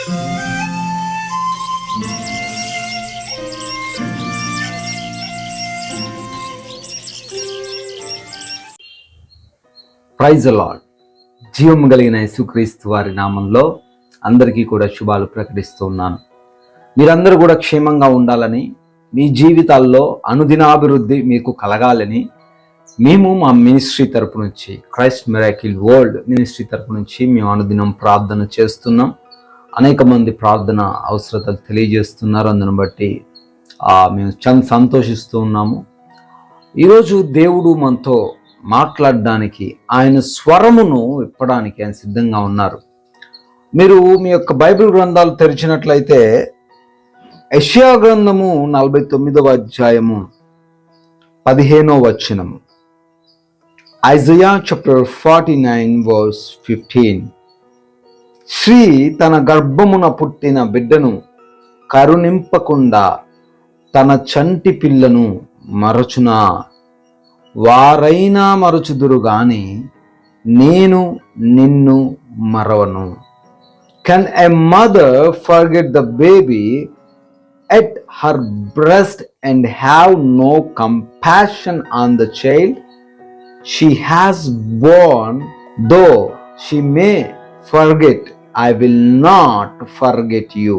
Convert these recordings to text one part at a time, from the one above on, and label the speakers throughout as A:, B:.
A: Praise the lord. జీవము కలిగిన యేసుక్రీస్తు వారి నామంలో అందరికీ కూడా శుభాలు ప్రకటిస్తూ ఉన్నాను. మీరందరూ కూడా క్షేమంగా ఉండాలని, మీ జీవితాల్లో అనుదినాభివృద్ధి మీకు కలగాలని మేము మా మినిస్ట్రీ తరపు నుంచి, క్రైస్ట్ మిరాకిల్ వరల్డ్ మినిస్ట్రీ తరపు నుంచి మేము అనుదినం ప్రార్థన చేస్తున్నాం. అనేక మంది ప్రార్థన అవసరతలు తెలియజేస్తున్నారు. అందును బట్టి మేము సంతోషిస్తూ ఉన్నాము. ఈరోజు దేవుడు మనతో మాట్లాడడానికి, ఆయన స్వరమును విప్పడానికి ఆయన సిద్ధంగా ఉన్నారు. మీరు మీ యొక్క బైబిల్ గ్రంథాలు తెరిచినట్లయితే యెషయా గ్రంథము 49వ అధ్యాయము 15వ వచనము, ఐజయా చాప్టర్ 49 verse 15. స్త్రీ తన గర్భమున పుట్టిన బిడ్డను కరుణింపకుండా తన చంటి పిల్లను మరచునా? వారైనా మరచుదురు గాని నేను నిన్ను మరవను. Can a mother forget the baby at her breast and have no compassion on the child she has borne? Though she may forget, I will not forget you.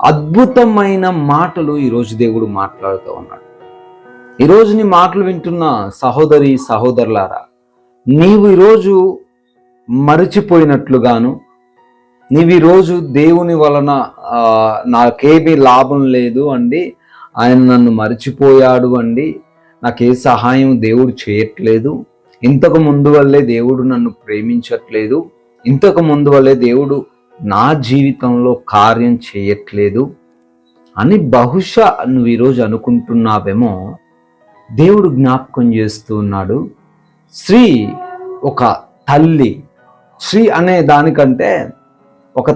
A: అద్భుతమైన మాటలు ఈరోజు దేవుడు మాట్లాడుతూ ఉన్నాడు. ఈరోజు నీ మాటలు వింటున్న సహోదరి సహోదరులారా, నీవు ఈరోజు మరచిపోయినట్లుగాను, నీవు ఈరోజు దేవుని వలన నాకేమీ లాభం లేదు అండి, ఆయన నన్ను మరచిపోయాడు అండి, నాకే సహాయం దేవుడు చేయట్లేదు, ఇంతకు ముందు వల్లే దేవుడు నన్ను ప్రేమించట్లేదు, ఇంతకు ముందు వల్లే దేవుడు నా జీవితంలో కార్యం చేయట్లేదు అని బహుశా నువ్వు ఈరోజు అనుకుంటున్నావేమో. దేవుడు జ్ఞాపకం చేస్తూ ఉన్నాడు. స్త్రీ ఒక తల్లి. స్త్రీ అనే దానికంటే ఒక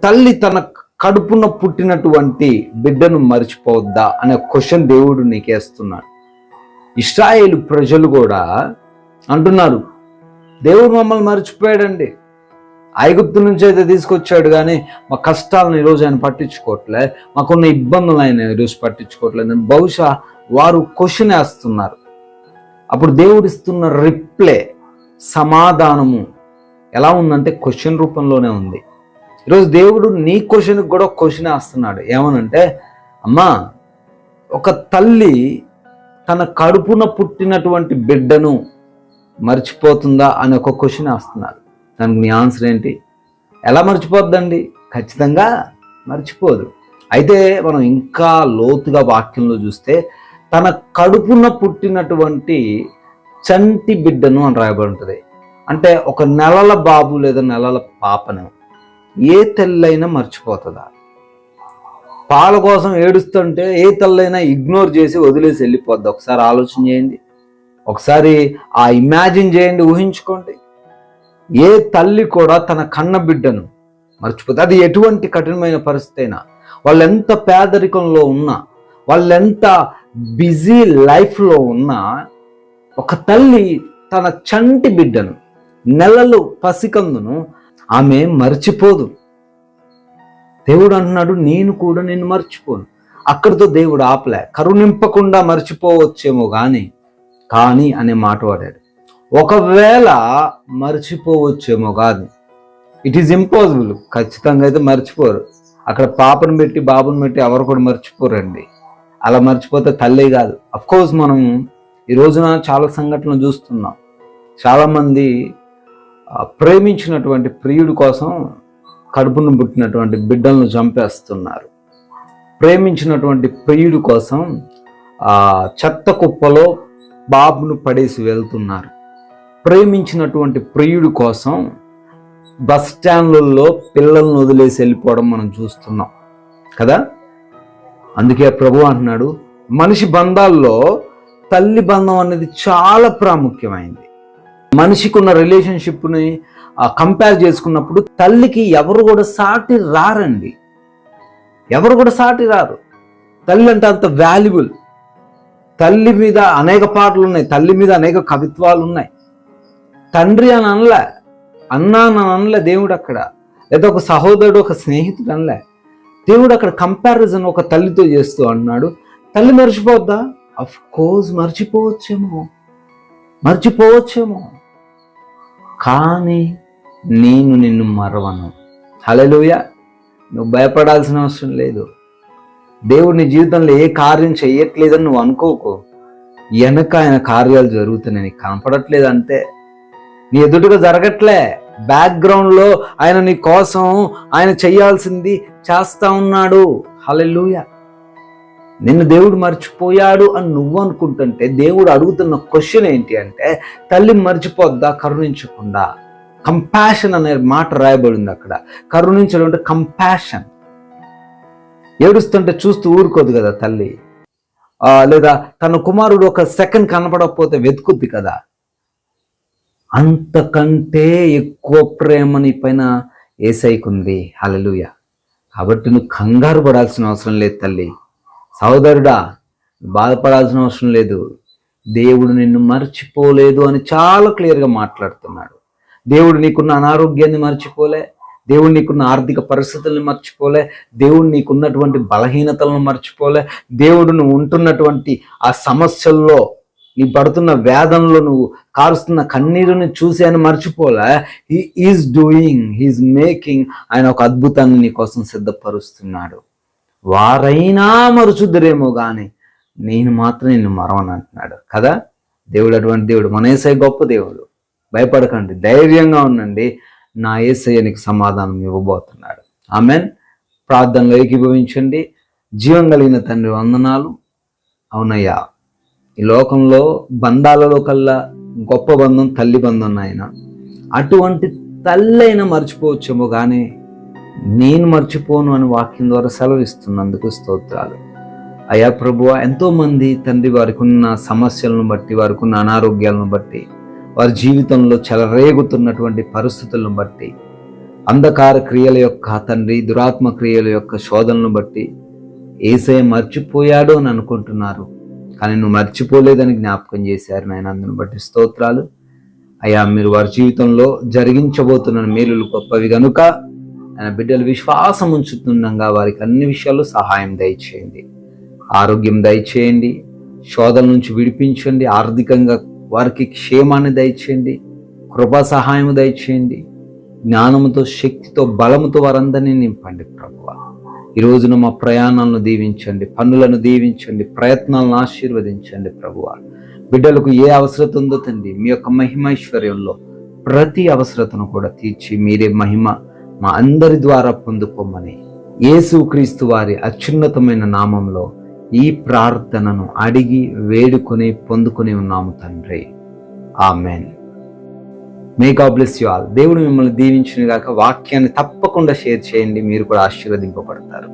A: తల్లి తన కడుపున పుట్టినటువంటి బిడ్డను మర్చిపోవద్దా అనే క్వశ్చన్ దేవుడు నీకేస్తున్నాడు. ఇశ్రాయేలు ప్రజలు కూడా అంటున్నారు, దేవుడు మమ్మల్ని మర్చిపోయాడండి, ఐగుప్తు నుంచి అయితే తీసుకొచ్చాడు కానీ మా కష్టాలను ఈరోజు ఆయన పట్టించుకోవట్లే, మాకున్న ఇబ్బందులు ఆయన ఈరోజు పట్టించుకోవట్లేదు. బహుశా వారు క్వశ్చన్ వేస్తున్నారు. అప్పుడు దేవుడు ఇస్తున్న రిప్లై, సమాధానము ఎలా ఉందంటే క్వశ్చన్ రూపంలోనే ఉంది. ఈరోజు దేవుడు నీ క్వశ్చన్కి కూడా క్వశ్చన్ వేస్తున్నాడు. ఏమనంటే, అమ్మా, ఒక తల్లి తన కడుపున పుట్టినటువంటి బిడ్డను మర్చిపోతుందా అని ఒక క్వశ్చన్ వేస్తున్నారు. దానికి నీ ఆన్సర్ ఏంటి? ఎలా మర్చిపోద్దండి? ఖచ్చితంగా మర్చిపోదు. అయితే మనం ఇంకా లోతుగా వాక్యంలో చూస్తే తన కడుపున పుట్టినటువంటి చంటి బిడ్డను అని రాయబడి ఉంటుంది. అంటే ఒక నెలల బాబు లేదా నెలల పాపను ఏ తల్లైనా మర్చిపోతుందా? పాల కోసం ఏడుస్తుంటే ఏ తల్లైనా ఇగ్నోర్ చేసి వదిలేసి వెళ్ళిపోద్ది? ఒకసారి ఆలోచన చేయండి, ఒకసారి ఇమాజిన్ చేయండి, ఊహించుకోండి. ఏ తల్లి కూడా తన కన్న బిడ్డను మర్చిపోతే, అది ఎటువంటి కఠినమైన పరిస్థితి అయినా, వాళ్ళు ఎంత పేదరికంలో ఉన్నా, వాళ్ళెంత బిజీ లైఫ్లో ఉన్నా, ఒక తల్లి తన చంటి బిడ్డను, నెలలు పసికందును ఆమె మర్చిపోదు. దేవుడు అంటున్నాడు, నేను కూడా నిన్ను మర్చిపోను. అక్కడితో దేవుడు ఆపలే. కరుణింపకుండా మర్చిపోవచ్చేమో కానీ అనే మాట వాడాడు. ఒకవేళ మర్చిపోవచ్చేమో కాదు, ఇట్ ఈజ్ ఇంపాసిబుల్. ఖచ్చితంగా అయితే మర్చిపోరు. అక్కడ పాపను పెట్టి బాబును పెట్టి ఎవరు కూడా మర్చిపోరండి. అలా మర్చిపోతే తల్లే కాదు. అఫ్కోర్స్ మనం ఈ రోజున చాలా సంఘటనలు చూస్తున్నాం. చాలామంది ప్రేమించినటువంటి ప్రియుడి కోసం కడుపును పుట్టినటువంటి బిడ్డలను చంపేస్తున్నారు. ప్రేమించినటువంటి ప్రియుడి కోసం చెత్త కుప్పలో బాబును పడేసి వెళ్తున్నారు. ప్రేమించినటువంటి ప్రియుడి కోసం బస్ స్టాండ్లలో పిల్లలను వదిలేసి వెళ్ళిపోవడం మనం చూస్తున్నాం కదా. అందుకే ప్రభు అంటున్నాడు, మనిషి బంధాల్లో తల్లి బంధం అనేది చాలా ప్రాముఖ్యమైంది. మనిషికి ఉన్న రిలేషన్షిప్ని కంపేర్ చేసుకున్నప్పుడు తల్లికి ఎవరు కూడా సాటి రారండి. ఎవరు కూడా సాటి రారు. తల్లి అంటే అంత వాల్యుబుల్. తల్లి మీద అనేక పాటలు ఉన్నాయి, తల్లి మీద అనేక కవిత్వాలు ఉన్నాయి. తండ్రి అని అనలే, అన్నా అని అనలే దేవుడు. అక్కడ లేదా ఒక సహోదరుడు ఒక స్నేహితుడు అనలే. దేవుడు అక్కడ కంపారిజన్ ఒక తల్లితో చేస్తూ అన్నాడు. తల్లి మర్చిపోద్దా? అఫ్ కోర్స్ మర్చిపోవచ్చేమో, కానీ నేను నిన్ను మరవను. హల్లెలూయా. నువ్వు భయపడాల్సిన అవసరం లేదు. దేవుడు నీ జీవితంలో ఏ కార్యం చెయ్యట్లేదని నువ్వు అనుకోకు. వెనక ఆయన కార్యాలు జరుగుతున్నాయి, నీకు కనపడట్లేదు అంతే. నీ ఎదుటిగా జరగట్లే, బ్యాక్గ్రౌండ్లో ఆయన నీ కోసం ఆయన చెయ్యాల్సింది చేస్తా ఉన్నాడు. హల్లెలూయా. నిన్ను దేవుడు మర్చిపోయాడు అని నువ్వు అనుకుంటుంటే దేవుడు అడుగుతున్న క్వశ్చన్ ఏంటి అంటే, తల్లి మర్చిపోద్దా కరుణించకుండా? కంపాషన్ అనే మాట రాయబడింది అక్కడ. కరుణించడం అంటే కంపాషన్. ఏడుస్తుంటే చూస్తూ ఊరుకోదు కదా తల్లి. లేదా తన కుమారుడు ఒక సెకండ్ కనపడకపోతే వెతుకుద్ది కదా. అంతకంటే ఎక్కువ ప్రేమ నీ పైన యేసయ్యకుంది. హల్లెలూయా. కాబట్టి నువ్వు కంగారు పడాల్సిన అవసరం లేదు తల్లి. సహోదరుడా, బాధపడాల్సిన అవసరం లేదు. దేవుడు నిన్ను మర్చిపోలేదు అని చాలా క్లియర్గా మాట్లాడుతున్నాడు. దేవుడు నీకున్న అనారోగ్యాన్ని మర్చిపోలే, దేవుడు నీకున్న ఆర్థిక పరిస్థితులను మర్చిపోలే, దేవుడు నీకున్నటువంటి బలహీనతలను మర్చిపోలే, దేవుడు నువ్వు ఉంటున్నటువంటి ఆ సమస్యల్లో, నీ పడుతున్న వేదనలో, నువ్వు కారుస్తున్న కన్నీరుని చూసి ఆయన మర్చిపోలే. హీఈస్ మేకింగ్, ఆయన ఒక అద్భుతాన్ని నీ కోసం సిద్ధపరుస్తున్నాడు. వారైనా మరుచుద్దరేమో కానీ నేను మాత్రం నిన్ను మరవను అంటున్నాడు కదా. దేవుడు అటువంటి దేవుడు. మన యేసయ్య గొప్ప దేవుడు. భయపడకండి, ధైర్యంగా ఉండండి. నా యేసయ్య నీకు సమాధానం ఇవ్వబోతున్నాడు. ఆమెన్. ప్రార్థనలో ఏకీభవించండి. జీవం కలిగిన తండ్రి వందనాలు. అవునయ్యా, ఈ లోకంలో బంధాలలో కల్లా గొప్ప బంధం తల్లి బంధం నాయన. అటువంటి తల్లి అయినా మర్చిపోవచ్చేమో కానీ నేను మర్చిపోను అని వాక్యం ద్వారా సెలవిస్తున్నందుకు స్తోత్రాలు. అయ్యా ప్రభువా, ఎంతోమంది తండ్రి వారికి ఉన్న సమస్యలను బట్టి, వారికి ఉన్న అనారోగ్యాలను బట్టి, వారి జీవితంలో చెలరేగుతున్నటువంటి పరిస్థితులను బట్టి, అంధకార క్రియల యొక్క తండ్రి, దురాత్మ క్రియల యొక్క శోధనను బట్టి యేసయ్య మర్చిపోయాడు అని అనుకుంటున్నారు. కానీ నువ్వు మర్చిపోలేదని జ్ఞాపకం చేశారు నాయన. అందును బట్టి స్తోత్రాలు. అయ్యా, మీరు వారి జీవితంలో జరిగించబోతున్న మేలులు గొప్పవి కనుక ఆయన బిడ్డలు విశ్వాసం ఉంచుతుండగా వారికి అన్ని విషయాల్లో సహాయం దయచేయండి. ఆరోగ్యం దయచేయండి, శోధన నుంచి విడిపించండి, ఆర్థికంగా వారికి క్షేమాన్ని దయచేయండి, కృపా సహాయం దయచేయండి, జ్ఞానముతో, శక్తితో, బలముతో వారందరినీ నింపండి ప్రభువా. ఈ రోజున మా ప్రయాణాలను దీవించండి, పనులను దీవించండి, ప్రయత్నాలను ఆశీర్వదించండి ప్రభువా. బిడ్డలకు ఏ అవసరత ఉందో తండ్రి, మీ యొక్క మహిమైశ్వర్యంలో ప్రతి అవసరతను కూడా తీర్చి మీరే మహిమ మా అందరి ద్వారా పొందుకోమని యేసుక్రీస్తు వారి అత్యున్నతమైన నామంలో ఈ ప్రార్థనను అడిగి వేడుకొని పొందుకొని ఉన్నాము తండ్రి. Amen. May God bless you all. దేవుడు మిమ్మల్ని దీవించును గాక. వాక్యాన్ని తప్పకుండా షేర్ చేయండి, మీరు కూడా ఆశీర్వదింపబడతారు.